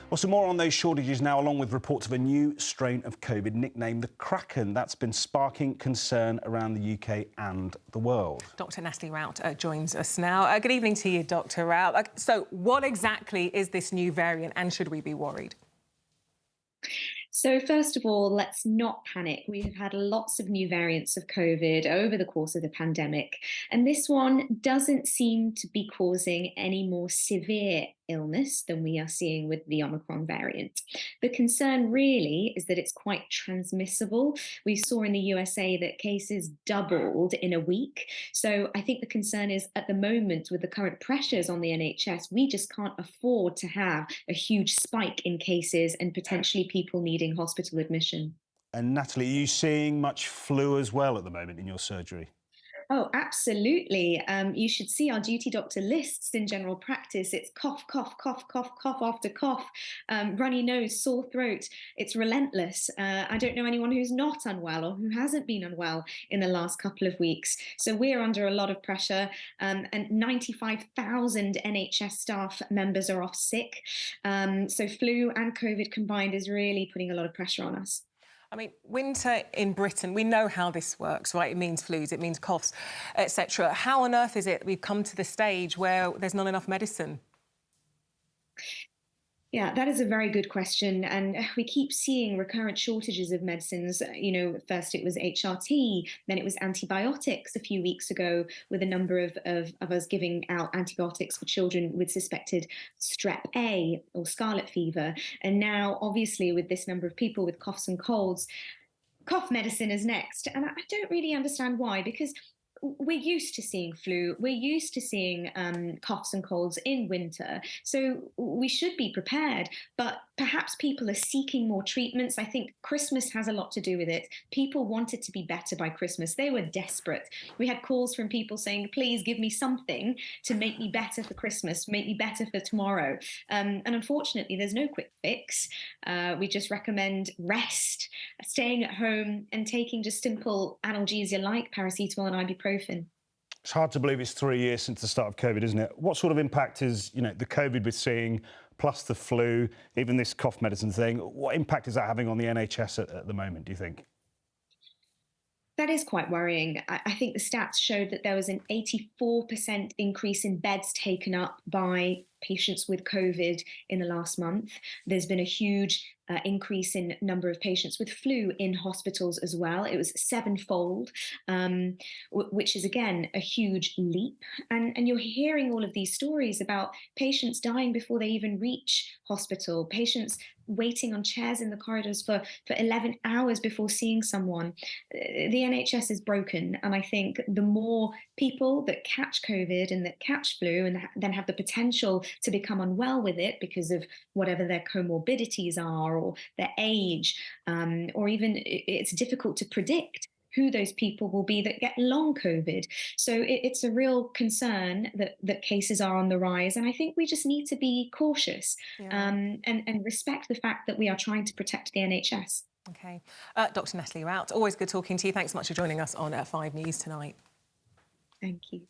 Well, some more on those shortages now, along with reports of a new strain of COVID nicknamed the Kraken. That's been sparking concern around the UK and the world. Dr. Natalie Rout joins us now. Good evening to you, Dr. Rout. So what exactly is this new variant, and should we be worried? So first of all, let's not panic. We have had lots of new variants of COVID over the course of the pandemic, and this one doesn't seem to be causing any more severe illness than we are seeing with the Omicron variant. The concern really is that it's quite transmissible. We saw in the USA that cases doubled in a week. So I think the concern is, at the moment, with the current pressures on the NHS, we just can't afford to have a huge spike in cases and potentially people needing hospital admission. And Natalie, are you seeing much flu as well at the moment in your surgery? Oh, absolutely. You should see our duty doctor lists in general practice. It's cough, cough, cough, cough, cough after cough, runny nose, sore throat. It's relentless. I don't know anyone who's not unwell or who hasn't been unwell in the last couple of weeks. So we're under a lot of pressure, and 95,000 NHS staff members are off sick. So flu and COVID combined is really putting a lot of pressure on us. I mean, winter in Britain, we know how this works, right? It means flus, it means coughs, etc. How on earth is it we've come to the stage where there's not enough medicine? Yeah, that is a very good question. And we keep seeing recurrent shortages of medicines. First it was HRT, then it was antibiotics a few weeks ago, with a number of us giving out antibiotics for children with suspected strep A or scarlet fever. And now, obviously, with this number of people with coughs and colds, cough medicine is next. And I don't really understand why, because we're used to seeing flu, we're used to seeing coughs and colds in winter, so we should be prepared. But perhaps people are seeking more treatments. I think Christmas has a lot to do with it. People wanted to be better by Christmas. They were desperate. We had calls from people saying, please give me something to make me better for Christmas, make me better for tomorrow. And unfortunately, there's no quick fix. We just recommend rest, staying at home, and taking just simple analgesia like paracetamol and ibuprofen. It's hard to believe it's 3 years since the start of COVID, isn't it? What sort of impact is, the COVID we're seeing, plus the flu, even this cough medicine thing, what impact is that having on the NHS at the moment, do you think? That is quite worrying. I think the stats showed that there was an 84% increase in beds taken up by patients with COVID in the last month. There's been a huge increase in number of patients with flu in hospitals as well. It was sevenfold, which is, again, a huge leap. And you're hearing all of these stories about patients dying before they even reach hospital, patients waiting on chairs in the corridors for 11 hours before seeing someone. The NHS is broken, and I think the more people that catch COVID and that catch flu and then have the potential to become unwell with it because of whatever their comorbidities are or their age, or even it's difficult to predict who those people will be that get long COVID. So it's a real concern that cases are on the rise. And I think we just need to be cautious, and respect the fact that we are trying to protect the NHS. OK. Dr. Natalie Rout, always good talking to you. Thanks so much for joining us on 5 News tonight. Thank you.